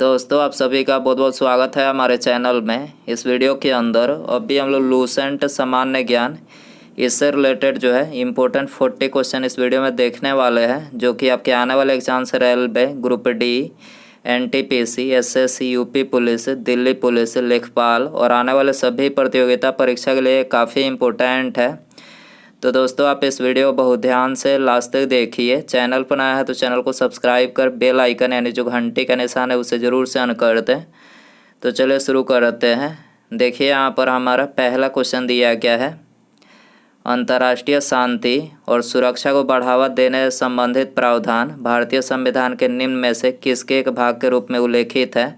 दोस्तों आप सभी का बहुत बहुत स्वागत है हमारे चैनल में। इस वीडियो के अंदर अभी हम लोग लूसेंट सामान्य ज्ञान इससे रिलेटेड जो है इम्पोर्टेंट 40 क्वेश्चन इस वीडियो में देखने वाले हैं, जो कि आपके आने वाले एग्जाम से railway group D, NTPC, SSC, UP police, Delhi police, लेखपाल और आने वाले सभी प्रतियोगिता परीक्षा के लिए काफ़ी इम्पोर्टेंट है। तो दोस्तों आप इस वीडियो को बहुत ध्यान से लास्ट तक देखिए। चैनल पर नया है तो चैनल को सब्सक्राइब कर बेल आइकन यानी जो घंटी का निशान है उसे ज़रूर से ऑन कर दें। तो चलिए शुरू करते हैं। देखिए यहाँ पर हमारा पहला क्वेश्चन दिया गया है, अंतर्राष्ट्रीय शांति और सुरक्षा को बढ़ावा देने से संबंधित प्रावधान भारतीय संविधान के निम्न में से किसके एक भाग के रूप में उल्लेखित है।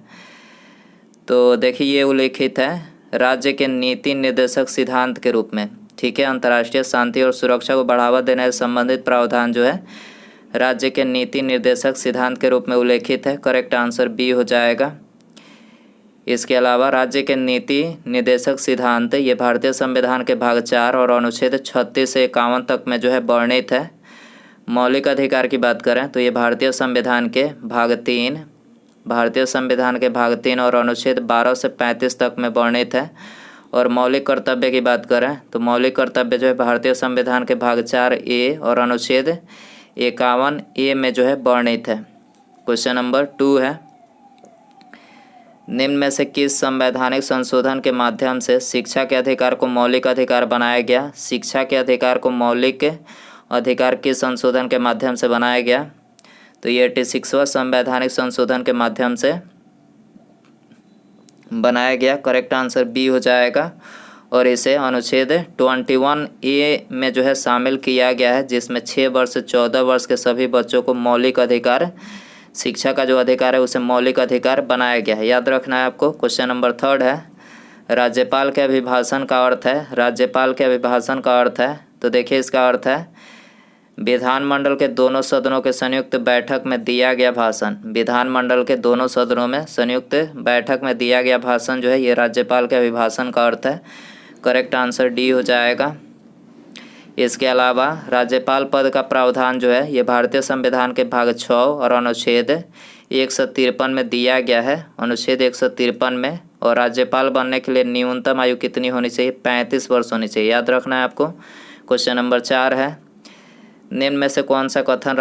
तो देखिए ये उल्लेखित है राज्य के नीति निर्देशक सिद्धांत के रूप में। ठीक है, अंतर्राष्ट्रीय शांति और सुरक्षा को बढ़ावा देने से संबंधित प्रावधान जो है राज्य के नीति निर्देशक सिद्धांत के रूप में उल्लेखित है। करेक्ट आंसर बी हो जाएगा। इसके अलावा राज्य के नीति निर्देशक सिद्धांत ये भारतीय संविधान के भाग 4 और अनुच्छेद 36 से 51 तक में जो है वर्णित है। मौलिक अधिकार की बात करें तो ये भारतीय संविधान के भाग 3 और अनुच्छेद 12 से 35 तक में वर्णित है। और मौलिक कर्तव्य की बात करें तो मौलिक कर्तव्य जो है भारतीय संविधान के भाग 4A और अनुच्छेद 51A में जो है वर्णित है। क्वेश्चन नंबर 2 है, निम्न में से किस संवैधानिक संशोधन के माध्यम से शिक्षा के अधिकार को मौलिक अधिकार बनाया गया। शिक्षा के अधिकार को मौलिक अधिकार किस संशोधन के माध्यम से बनाया गया। तो ये 86वां संवैधानिक संशोधन के माध्यम से बनाया गया। करेक्ट आंसर बी हो जाएगा। और इसे अनुच्छेद 21A में जो है शामिल किया गया है, जिसमें 6 वर्ष से 14 वर्ष के सभी बच्चों को मौलिक अधिकार, शिक्षा का जो अधिकार है उसे मौलिक अधिकार बनाया गया है। याद रखना है आपको। क्वेश्चन नंबर 3 है, राज्यपाल के अभिभाषण का अर्थ है। राज्यपाल के अभिभाषण का अर्थ है तो देखिए इसका अर्थ है विधानमंडल के दोनों सदनों के संयुक्त बैठक में दिया गया भाषण। विधानमंडल के दोनों सदनों में संयुक्त बैठक में दिया गया भाषण जो है ये राज्यपाल के अभिभाषण का अर्थ है। करेक्ट आंसर डी हो जाएगा। इसके अलावा राज्यपाल पद का प्रावधान जो है ये भारतीय संविधान के भाग 6 और अनुच्छेद 153 में दिया गया है। अनुच्छेद 153 में। और राज्यपाल बनने के लिए न्यूनतम आयु कितनी होनी चाहिए। 35 वर्ष होनी चाहिए। याद रखना है आपको। क्वेश्चन नंबर 4 है, निम्न में से कौन सा कथन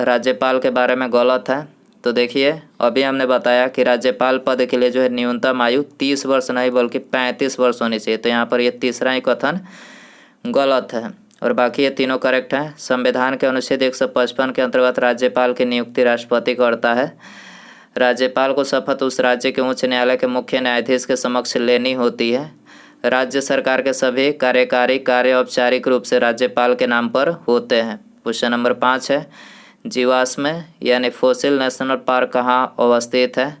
राज्यपाल के बारे में गलत है। तो देखिए अभी हमने बताया कि राज्यपाल पद के लिए जो है न्यूनतम आयु 30 वर्ष नहीं बल्कि 35 वर्ष होनी चाहिए। तो यहाँ पर ये तीसरा ही कथन गलत है और बाकी ये तीनों करेक्ट हैं। संविधान के अनुच्छेद 155 के अंतर्गत राज्यपाल की नियुक्ति राष्ट्रपति करता है। राज्यपाल को शपथ उस राज्य के उच्च न्यायालय के मुख्य न्यायाधीश के समक्ष लेनी होती है। राज्य सरकार के सभी कार्यकारी कार्य औपचारिक रूप से राज्यपाल के नाम पर होते हैं। क्वेश्चन नंबर 5 है, जीवाश्म यानी फॉसिल नेशनल पार्क कहाँ अवस्थित है।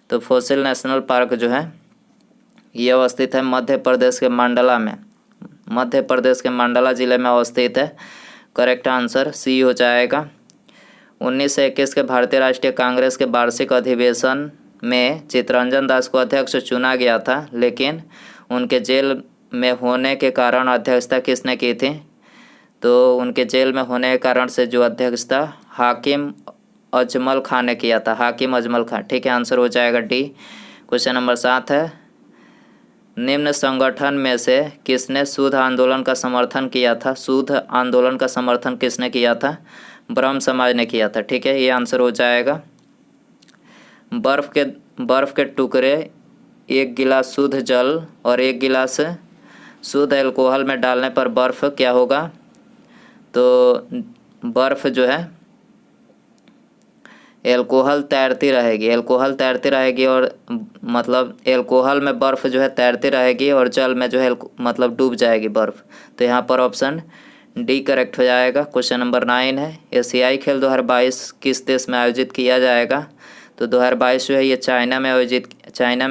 तो फॉसिल नेशनल पार्क जो है ये अवस्थित है मध्य प्रदेश के मंडला में। मध्य प्रदेश के मंडला जिले में अवस्थित है। करेक्ट आंसर सी हो जाएगा। 1921 के भारतीय राष्ट्रीय कांग्रेस के वार्षिक अधिवेशन में चित्तरंजन दास को अध्यक्ष चुना गया था, लेकिन उनके जेल में होने के कारण अध्यक्षता किसने की थी। तो उनके जेल में होने के कारण से जो अध्यक्षता हाकिम अजमल खान ने किया था। हाकिम अजमल खान। ठीक है, आंसर हो जाएगा डी। क्वेश्चन नंबर 7 है, निम्न संगठन में से किसने शुद्ध आंदोलन का समर्थन किया था। शुद्ध आंदोलन का समर्थन किसने किया था। ब्रह्म समाज ने किया था। ठीक है, ये आंसर हो जाएगा। बर्फ़ के टुकड़े 1 गिलास शुद्ध जल और 1 गिलास शुद्ध एल्कोहल में डालने पर बर्फ़ क्या होगा। तो बर्फ़ जो है एल्कोहल तैरती रहेगी और मतलब एल्कोहल में बर्फ़ जो है तैरती रहेगी और जल में जो है मतलब डूब जाएगी बर्फ़। तो यहाँ पर ऑप्शन डी करेक्ट हो जाएगा। क्वेश्चन नंबर 9 है, एशियाई खेल 2022 किस देश में आयोजित किया जाएगा। तो 2022 जो है ये चाइना में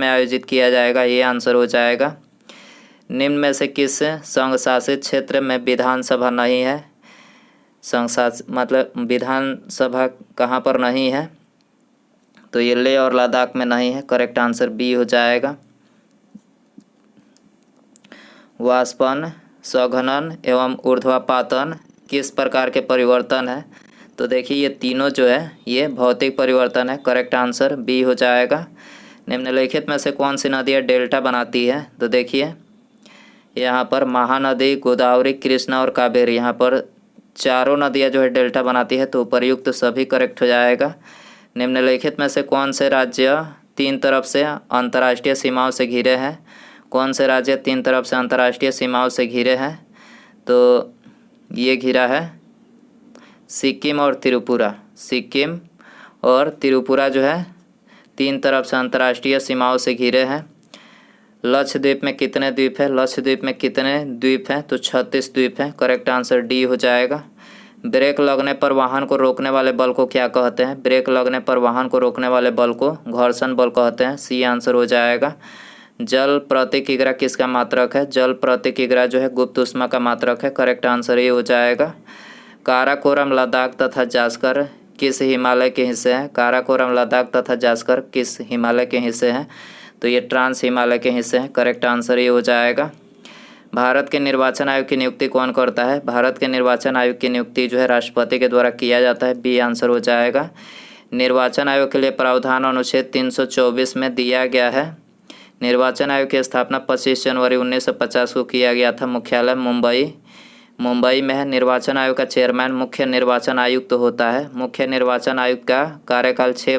आयोजित किया जाएगा। ये आंसर हो जाएगा। निम्न में से किस संघ शासित क्षेत्र में विधानसभा नहीं है। मतलब विधानसभा कहाँ पर नहीं है। तो ये लेह और लद्दाख में नहीं है। करेक्ट आंसर बी हो जाएगा। वाष्पन, सघनन एवं ऊर्ध्वापातन किस प्रकार के परिवर्तन है। तो देखिए ये तीनों जो है ये भौतिक परिवर्तन है। करेक्ट आंसर बी हो जाएगा। निम्नलिखित में से कौन सी नदियाँ डेल्टा बनाती है? तो देखिए यहाँ पर महानदी, गोदावरी, कृष्णा और कावेरी, यहाँ पर चारों नदियाँ जो है डेल्टा बनाती है, तो उपर्युक्त सभी करेक्ट हो जाएगा। निम्नलिखित में से कौन से राज्य तीन तरफ से अंतर्राष्ट्रीय सीमाओं से घिरे हैं? कौन से राज्य तीन तरफ से अंतर्राष्ट्रीय सीमाओं से घिरे हैं? तो ये घिरा है सिक्किम और त्रिपुरा। सिक्किम और त्रिपुरा जो है तीन तरफ से अंतर्राष्ट्रीय सीमाओं से घिरे हैं। लक्षद्वीप में कितने द्वीप हैं? लक्षद्वीप में कितने द्वीप हैं? तो 36 द्वीप हैं। करेक्ट आंसर डी हो जाएगा। ब्रेक लगने पर वाहन को रोकने वाले बल को क्या कहते हैं? ब्रेक लगने पर वाहन को रोकने वाले बल को घर्षण बल कहते हैं। सी आंसर हो जाएगा। जल प्रति किग्रा किसका मात्रक है? जल प्रति किग्रा जो है गुप्त ऊष्मा का मात्रक है। करेक्ट आंसर ये हो जाएगा। काराकोरम, लद्दाख तथा जास्कर किस हिमालय के हिस्से हैं? काराकोरम, लद्दाख तथा जास्कर किस हिमालय के हिस्से हैं? तो ये ट्रांस हिमालय के हिस्से हैं। करेक्ट आंसर ये हो जाएगा। भारत के निर्वाचन आयोग की नियुक्ति कौन करता है? भारत के निर्वाचन आयोग की नियुक्ति जो है राष्ट्रपति के द्वारा किया जाता है। बी आंसर हो जाएगा। निर्वाचन आयोग के लिए प्रावधान अनुच्छेद 324 में दिया गया है। निर्वाचन आयोग की स्थापना 25 जनवरी 1950 को किया गया था। मुख्यालय मुंबई में है। निर्वाचन आयोग का चेयरमैन मुख्य निर्वाचन आयुक्त होता है। मुख्य निर्वाचन आयुक्त का कार्यकाल 6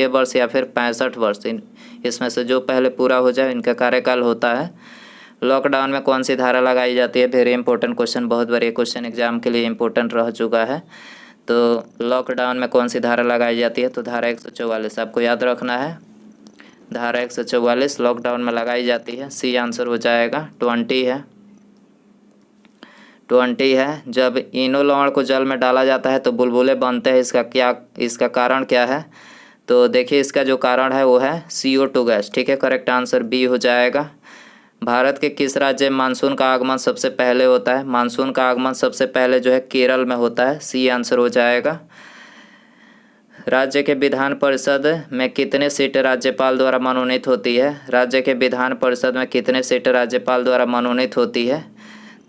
वर्ष या फिर 65 वर्ष, इसमें से जो पहले पूरा हो जाए इनका कार्यकाल होता है। लॉकडाउन में कौन सी धारा लगाई जाती है? वेरी इंपॉर्टेंट क्वेश्चन, बहुत बार ये क्वेश्चन एग्जाम के लिए इंपॉर्टेंट रह चुका है। तो लॉकडाउन में कौन सी धारा लगाई जाती है? तो धारा 144 आपको याद रखना है। धारा 144 लॉकडाउन में लगाई जाती है। सी आंसर हो जाएगा। 20 है। जब इनो लवण को जल में डाला जाता है तो बुलबुले बनते हैं, इसका कारण क्या है? तो देखिए इसका जो कारण है वो है CO2 गैस। ठीक है, करेक्ट आंसर बी हो जाएगा। भारत के किस राज्य में मानसून का आगमन सबसे पहले होता है? मानसून का आगमन सबसे पहले जो है केरल में होता है। सी आंसर हो जाएगा। राज्य के विधान परिषद में कितने सीटें राज्यपाल द्वारा मनोनीत होती है? राज्य के विधान परिषद में कितने सीटें राज्यपाल द्वारा मनोनीत होती है?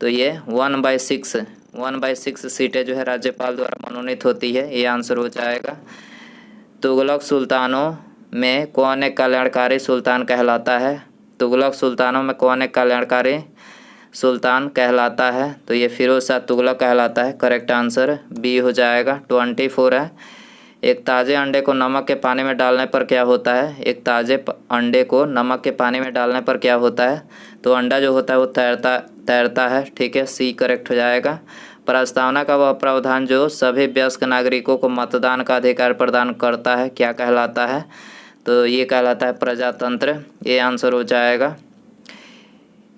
तो ये 1/6 सीटें जो है राज्यपाल द्वारा मनोनीत होती है। ये आंसर हो जाएगा। तुगलक सुल्तानों में कौन एक कल्याणकारी सुल्तान कहलाता है? तुगलक सुल्तानों में कौन एक कल्याणकारी सुल्तान कहलाता है? तो ये फिरोज शाह तुगलक कहलाता है। करेक्ट आंसर बी हो जाएगा। 24 है। एक ताज़े अंडे को नमक के पानी में डालने पर क्या होता है? एक ताज़े अंडे को नमक के पानी में डालने पर क्या होता है? तो अंडा जो होता है वो तैरता है। ठीक है, सी करेक्ट हो जाएगा। प्रस्तावना का वह प्रावधान जो सभी वयस्क नागरिकों को मतदान का अधिकार प्रदान करता है क्या कहलाता है? तो ये कहलाता है प्रजातंत्र। ये आंसर हो जाएगा।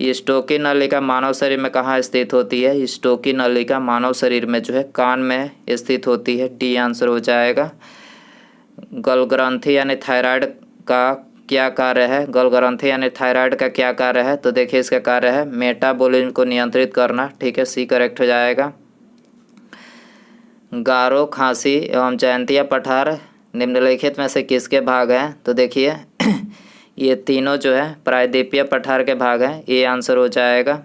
स्टोकी नलिका मानव शरीर में कहाँ स्थित होती है? स्टोकी नलिका मानव शरीर में जो है कान में स्थित होती है। डी आंसर हो जाएगा। गलग्रंथि यानी थायराइड का क्या कार्य है? गलग्रंथि यानी थायराइड का क्या कार्य है? तो देखिए इसका कार्य है मेटाबॉलिज्म को नियंत्रित करना। ठीक है, सी करेक्ट हो जाएगा। गारो, खासी एवं जयंतिया पठार निम्नलिखित में से किसके भाग हैं? तो देखिए ये तीनों जो है प्रायद्वीपीय पठार के भाग हैं। ये आंसर हो जाएगा।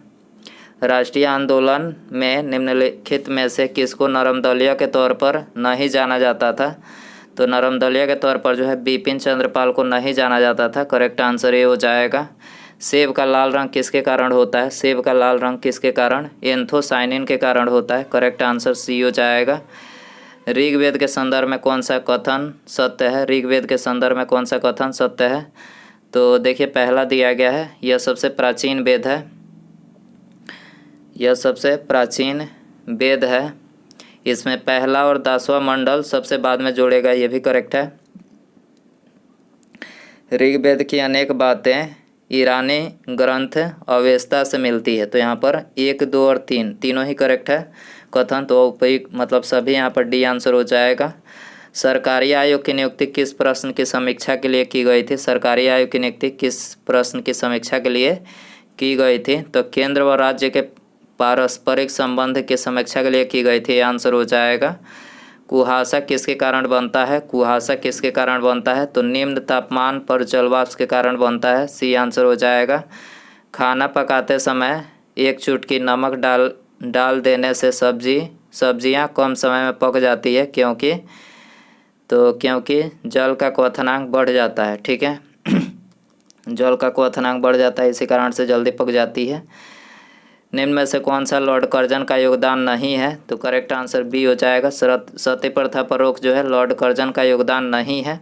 राष्ट्रीय आंदोलन में निम्नलिखित में से किसको नरमदलिया के तौर पर नहीं जाना जाता था? तो नरमदलिया के तौर पर जो है बिपिन चंद्रपाल को नहीं जाना जाता था। करेक्ट आंसर ये हो जाएगा। सेब का लाल रंग किसके कारण होता है? सेब का लाल रंग किसके कारण? एंथोसाइनिन के कारण होता है। करेक्ट आंसर सी हो जाएगा। ऋग्वेद के संदर्भ में कौन सा कथन सत्य है? ऋग्वेद के संदर्भ में कौन सा कथन सत्य है? तो देखिए पहला दिया गया है, यह सबसे प्राचीन वेद है। यह सबसे प्राचीन वेद है। इसमें पहला और 10वां मंडल सबसे बाद में जोड़ेगा, ये भी करेक्ट है। ऋग्वेद की अनेक बातें ईरानी ग्रंथ अवेस्ता से मिलती है। तो यहाँ पर 1, 2 और 3 तीनों ही करेक्ट है कथन। तो उपयुक्त मतलब सभी यहाँ पर डी आंसर हो जाएगा। सरकारी आयोग की नियुक्ति किस प्रश्न की समीक्षा के लिए की गई थी? सरकारी आयोग की नियुक्ति किस प्रश्न की समीक्षा के लिए की गई थी? तो केंद्र व राज्य के पारस्परिक संबंध की समीक्षा के लिए की गई थी। आंसर हो जाएगा। कुहासा किसके कारण बनता है? कुहासा किसके कारण बनता है? तो निम्न तापमान पर जलवाष्प के कारण बनता है। सी आंसर हो जाएगा। खाना पकाते समय 1 चुटकी नमक डाल देने से सब्जी सब्जियां कम समय में पक जाती है, क्योंकि जल का क्वथनांक बढ़ जाता है। ठीक है जल का क्वथनांक बढ़ जाता है, इसी कारण से जल्दी पक जाती है। निम्न में से कौन सा लॉर्ड कर्जन का योगदान नहीं है? तो करेक्ट आंसर बी हो जाएगा। सती प्रथा पर रोक जो है लॉर्ड कर्जन का योगदान नहीं है।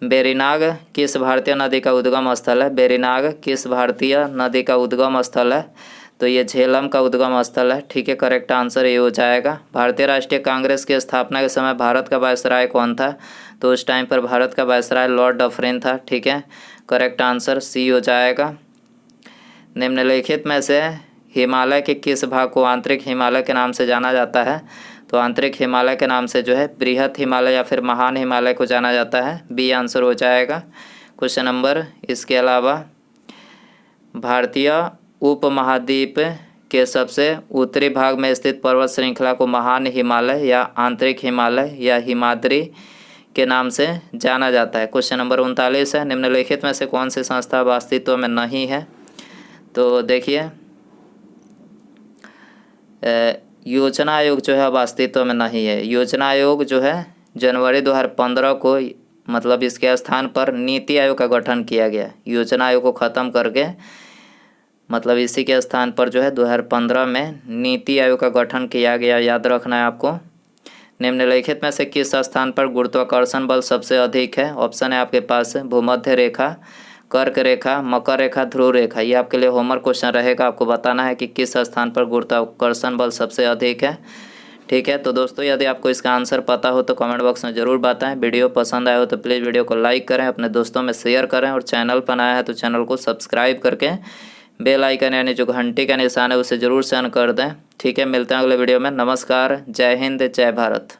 बेरीनाग किस भारतीय नदी का उद्गम स्थल है? बेरीनाग किस भारतीय नदी का उद्गम स्थल है? तो ये झेलम का उद्गम स्थल है। ठीक है करेक्ट आंसर ये हो जाएगा। भारतीय राष्ट्रीय कांग्रेस की स्थापना के समय भारत का वायसराय कौन था? तो उस टाइम पर भारत का वायसराय लॉर्ड डफरिन था। ठीक है करेक्ट आंसर सी हो जाएगा। निम्नलिखित में से हिमालय के किस भाग को आंतरिक हिमालय के नाम से जाना जाता है? तो आंतरिक हिमालय के नाम से जो है बृहत हिमालय या फिर महान हिमालय को जाना जाता है। बी आंसर हो जाएगा क्वेश्चन नंबर। इसके अलावा भारतीय उपमहाद्वीप के सबसे उत्तरी भाग में स्थित पर्वत श्रृंखला को महान हिमालय या आंतरिक हिमालय या हिमाद्री के नाम से जाना जाता है। क्वेश्चन नंबर 39 है, निम्नलिखित में से कौन सी संस्था अब अस्तित्व में नहीं है? तो देखिए योजना आयोग जो है अब अस्तित्व में नहीं है। योजना आयोग जो है जनवरी 2015 को मतलब इसके स्थान पर नीति आयोग का गठन किया गया। योजना आयोग को ख़त्म करके मतलब इसी के स्थान पर जो है 2015 में नीति आयोग का गठन किया गया, याद रखना है आपको। निम्नलिखित में से किस स्थान पर गुरुत्वाकर्षण बल सबसे अधिक है? ऑप्शन है आपके पास भूमध्य रेखा, कर्क रेखा, मकर रेखा, ध्रुव रेखा। ये आपके लिए होमवर्क क्वेश्चन रहेगा, आपको बताना है कि किस स्थान पर गुरुत्वाकर्षण बल सबसे अधिक है। ठीक है तो दोस्तों यदि आपको इसका आंसर पता हो तो कमेंट बॉक्स में ज़रूर बताएं। वीडियो पसंद आया हो तो प्लीज़ वीडियो को लाइक करें, अपने दोस्तों में शेयर करें और चैनल पर नया है तो चैनल को सब्सक्राइब करके बेल आइकन यानी जो घंटी का निशान है उसे ज़रूर से ऑन कर दें। ठीक है मिलते हैं अगले वीडियो में। नमस्कार, जय हिंद, जय भारत।